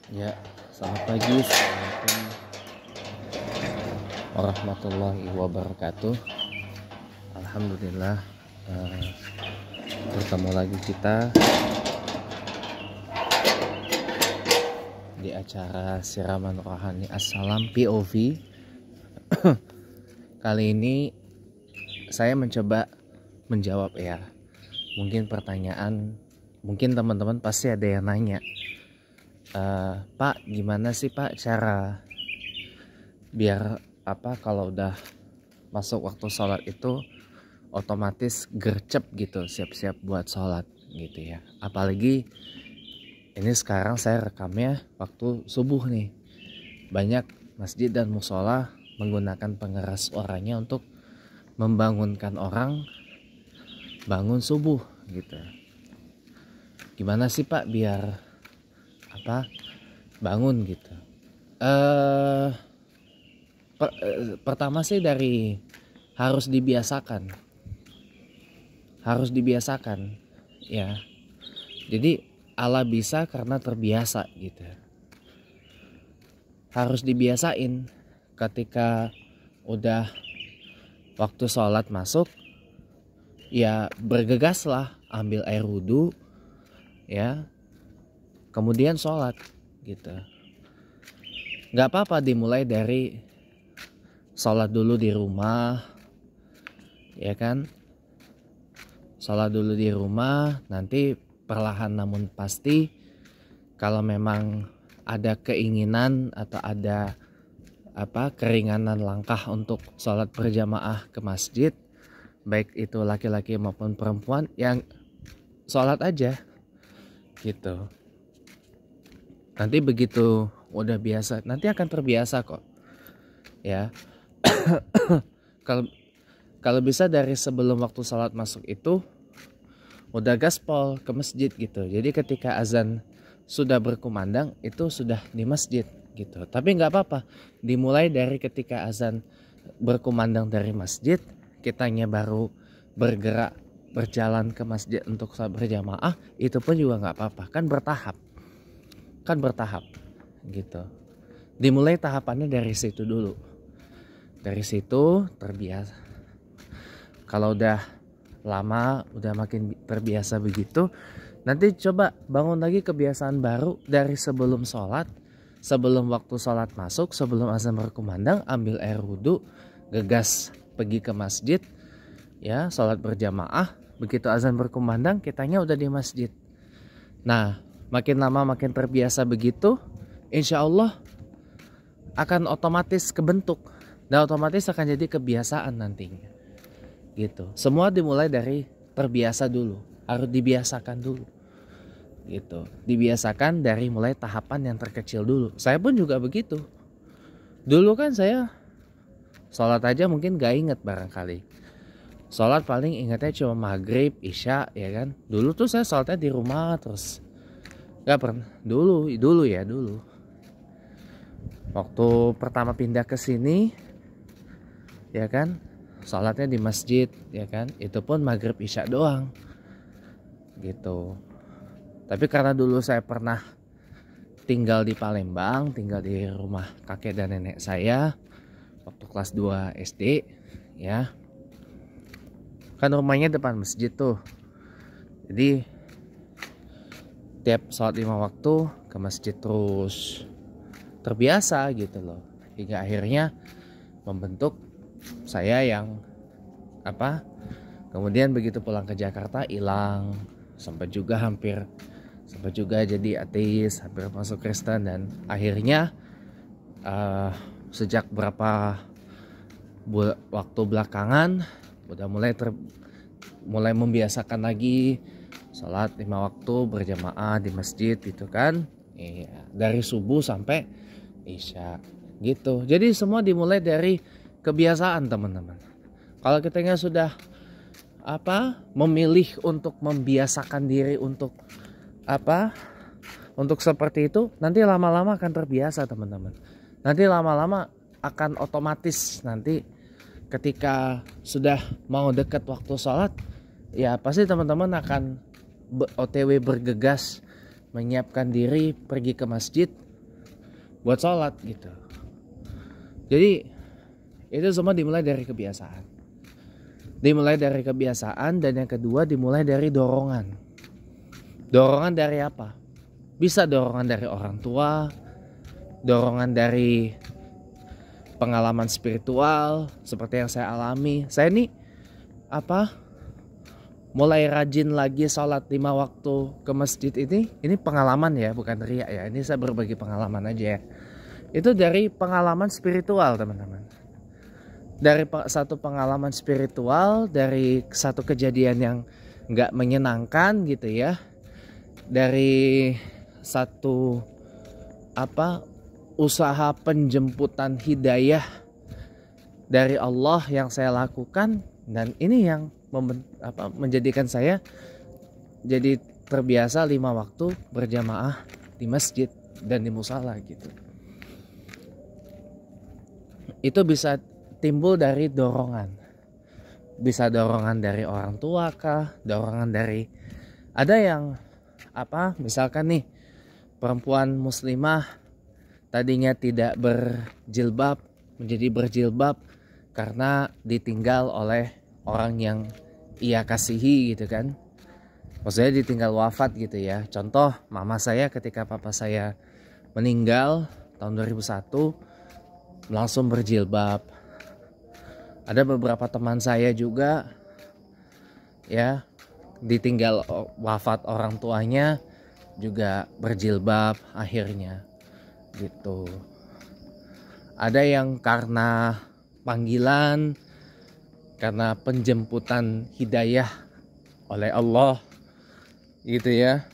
Ya, selamat pagi. Assalamualaikum warahmatullahi wabarakatuh. Alhamdulillah, eh, bertemu lagi kita di acara Siraman Rohani Assalam POV. Kali ini saya mencoba menjawab ya. Mungkin pertanyaan, mungkin teman-teman pasti ada yang nanya, Pak, gimana sih Pak cara biar kalau udah masuk waktu sholat itu otomatis gercep gitu, siap-siap buat sholat gitu ya. Apalagi ini sekarang saya rekamnya waktu subuh nih, banyak masjid dan musola menggunakan pengeras suaranya untuk membangunkan orang bangun subuh gitu. Gimana sih Pak biar bangun gitu? Pertama sih dari harus dibiasakan ya. Jadi Allah bisa karena terbiasa gitu. Harus dibiasain ketika udah waktu sholat masuk ya, bergegaslah ambil air wudhu ya, kemudian sholat gitu. Gak apa-apa dimulai dari sholat dulu di rumah ya kan, sholat dulu di rumah, nanti perlahan namun pasti kalau memang ada keinginan atau ada keringanan langkah untuk sholat berjamaah ke masjid, baik itu laki-laki maupun perempuan, yang sholat aja gitu. Nanti begitu udah biasa, nanti akan terbiasa kok ya. Kalau bisa dari sebelum waktu sholat masuk itu udah gaspol ke masjid gitu. Jadi ketika azan sudah berkumandang itu sudah di masjid gitu. Tapi nggak apa-apa, dimulai dari ketika azan berkumandang dari masjid, kitanya baru bergerak berjalan ke masjid untuk sholat berjamaah, itu pun juga nggak apa-apa, kan bertahap gitu. Dimulai tahapannya dari situ dulu, dari situ terbiasa. Kalau udah lama, udah makin terbiasa begitu, nanti coba bangun lagi kebiasaan baru dari sebelum sholat, sebelum waktu sholat masuk, sebelum azan berkumandang, ambil air wudhu, gegas pergi ke masjid ya, sholat berjamaah. Begitu azan berkumandang, kitanya udah di masjid. Nah, makin lama makin terbiasa begitu, insya Allah akan otomatis kebentuk dan otomatis akan jadi kebiasaan nantinya gitu. Semua dimulai dari terbiasa dulu, harus dibiasakan dulu gitu. Dibiasakan dari mulai tahapan yang terkecil dulu. Saya pun juga begitu. Dulu kan saya sholat aja mungkin gak inget barangkali. Sholat paling ingatnya cuma maghrib, isya ya kan. Dulu tuh saya sholatnya di rumah terus. Gak pernah. Dulu. Waktu pertama pindah ke sini ya kan, sholatnya di masjid ya kan. Itu pun maghrib isya doang gitu. Tapi karena dulu saya pernah tinggal di Palembang, tinggal di rumah kakek dan nenek saya waktu kelas 2 SD ya. Kan rumahnya depan masjid tuh. Jadi tiap sholat 5 waktu ke masjid terus, terbiasa gitu loh. Hingga akhirnya membentuk saya yang kemudian begitu pulang ke Jakarta hilang, sampai juga jadi ateis, hampir masuk Kristen, dan akhirnya sejak berapa waktu belakangan udah mulai membiasakan lagi sholat 5 waktu berjamaah di masjid gitu kan. Iya, dari subuh sampai isya gitu. Jadi semua dimulai dari kebiasaan teman-teman. Kalau kitanya sudah memilih untuk membiasakan diri untuk untuk seperti itu, nanti lama-lama akan terbiasa teman-teman. Nanti lama-lama akan otomatis, nanti ketika sudah mau dekat waktu sholat ya pasti teman-teman akan OTW bergegas menyiapkan diri pergi ke masjid buat sholat gitu. Jadi itu semua dimulai dari kebiasaan. Dimulai dari kebiasaan, dan yang kedua dimulai dari dorongan. Dorongan dari apa? Bisa dorongan dari orang tua, dorongan dari pengalaman spiritual seperti yang saya alami. Saya ini mulai rajin lagi sholat 5 waktu ke masjid ini pengalaman ya, bukan riak ya. Ini saya berbagi pengalaman aja ya. Itu dari pengalaman spiritual teman-teman. Dari satu pengalaman spiritual, dari satu kejadian yang gak menyenangkan gitu ya, dari satu usaha penjemputan hidayah dari Allah yang saya lakukan, dan ini yang menjadikan saya jadi terbiasa 5 waktu berjamaah di masjid dan di musala gitu. Itu bisa timbul dari dorongan. Bisa dorongan dari orang tua kah, dorongan dari ada yang misalkan nih perempuan muslimah tadinya tidak berjilbab menjadi berjilbab karena ditinggal oleh orang yang ia kasihi gitu kan. Maksudnya ditinggal wafat gitu ya. Contoh mama saya ketika papa saya meninggal tahun 2001 langsung berjilbab. Ada beberapa teman saya juga ya ditinggal wafat orang tuanya juga berjilbab akhirnya gitu. Ada yang karena panggilan, karena penjemputan hidayah oleh Allah gitu ya.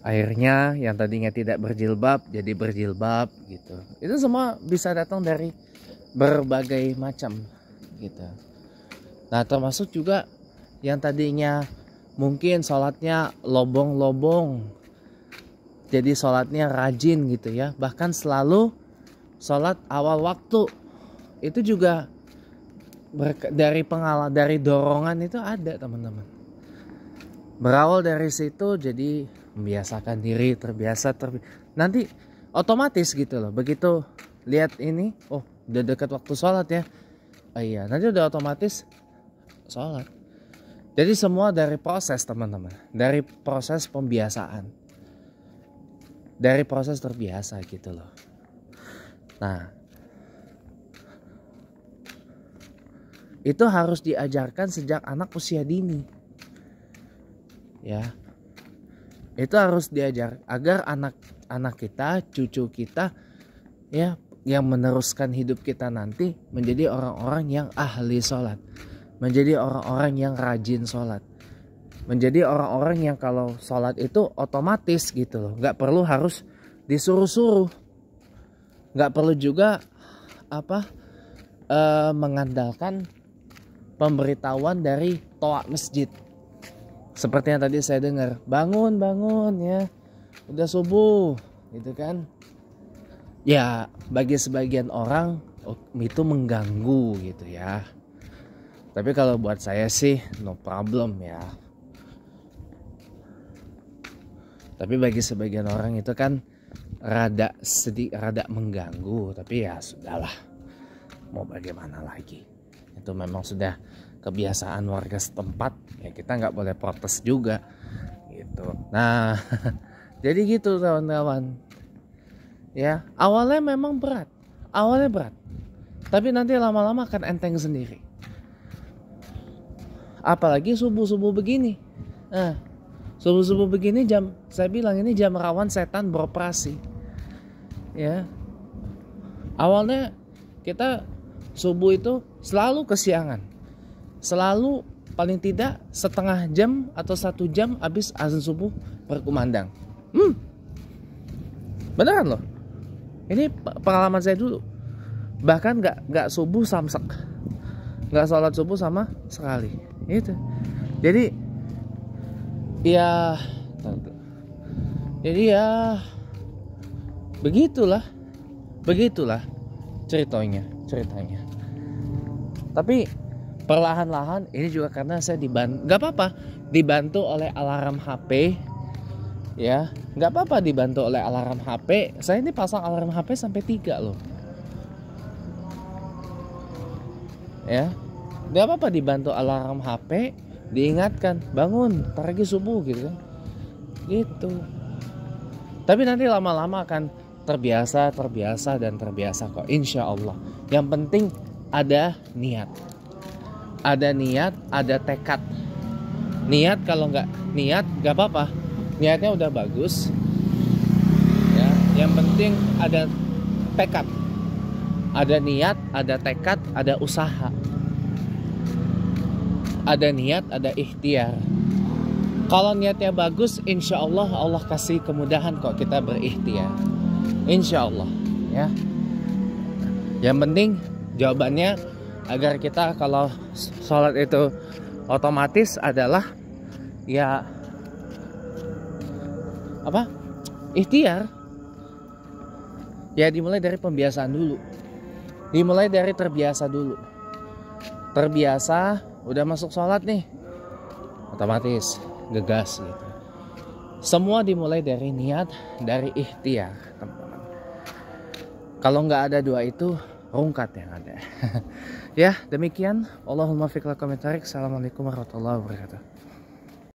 Akhirnya yang tadinya tidak berjilbab jadi berjilbab gitu. Itu semua bisa datang dari berbagai macam gitu. Nah termasuk juga yang tadinya mungkin sholatnya lobong-lobong, jadi sholatnya rajin gitu ya, bahkan selalu sholat awal waktu. Itu juga dari pengalaman, dari dorongan itu ada teman-teman. Berawal dari situ jadi membiasakan diri, terbiasa nanti otomatis gitu loh. Begitu lihat ini, oh udah dekat waktu sholat ya, oh iya nanti udah otomatis sholat. Jadi semua dari proses teman-teman, dari proses pembiasaan, dari proses terbiasa gitu loh. Nah itu harus diajarkan sejak anak usia dini ya. Itu harus diajar agar anak-anak kita, cucu kita ya, yang meneruskan hidup kita nanti menjadi orang-orang yang ahli sholat, menjadi orang-orang yang rajin sholat, menjadi orang-orang yang kalau sholat itu otomatis gitu loh, nggak perlu harus disuruh-suruh, nggak perlu juga mengandalkan pemberitahuan dari toa masjid. Seperti yang tadi saya dengar, bangun ya, udah subuh gitu kan. Ya bagi sebagian orang itu mengganggu gitu ya. Tapi kalau buat saya sih no problem ya. Tapi bagi sebagian orang itu kan rada mengganggu. Tapi ya sudahlah, mau bagaimana lagi. Itu memang sudah kebiasaan warga setempat ya, kita nggak boleh protes juga gitu. Nah jadi gitu kawan-kawan ya. Awalnya memang berat, tapi nanti lama-lama akan enteng sendiri. Apalagi subuh-subuh begini. Nah subuh-subuh begini jam, saya bilang ini jam rawan setan beroperasi ya. Awalnya kita subuh itu selalu kesiangan, selalu paling tidak setengah jam atau 1 jam habis azan subuh berkumandang. Beneran loh, ini pengalaman saya dulu. Bahkan nggak subuh samsak, nggak sholat subuh sama sekali itu. Jadi ya begitulah ceritanya. Tapi perlahan-lahan ini juga karena saya dibantu oleh alarm HP Ya, nggak apa-apa dibantu oleh alarm HP. Saya ini pasang alarm HP sampai 3 loh. Ya, nggak apa-apa dibantu alarm HP, diingatkan bangun, ntar lagi subuh gitu kan. Gitu. Tapi nanti lama-lama akan terbiasa dan terbiasa kok, insya Allah. Yang penting ada niat. Ada niat, ada tekad. Niat, kalau nggak niat nggak apa-apa. Niatnya udah bagus. Ya, yang penting ada tekad. Ada niat, ada tekad, ada usaha. Ada niat, ada ikhtiar. Kalau niatnya bagus, insya Allah Allah kasih kemudahan kok kita berikhtiar. Insya Allah, ya. Yang penting jawabannya agar kita kalau sholat itu otomatis adalah ya apa? Ikhtiar. Ya dimulai dari pembiasaan dulu. Dimulai dari terbiasa dulu. Terbiasa, udah masuk sholat nih, otomatis gegas gitu. Semua dimulai dari niat, dari ikhtiar, teman-teman. Kalau nggak ada dua itu, rungkat yang ada. Ya, demikian. Allahumma fiqh lakum. Assalamualaikum warahmatullahi wabarakatuh.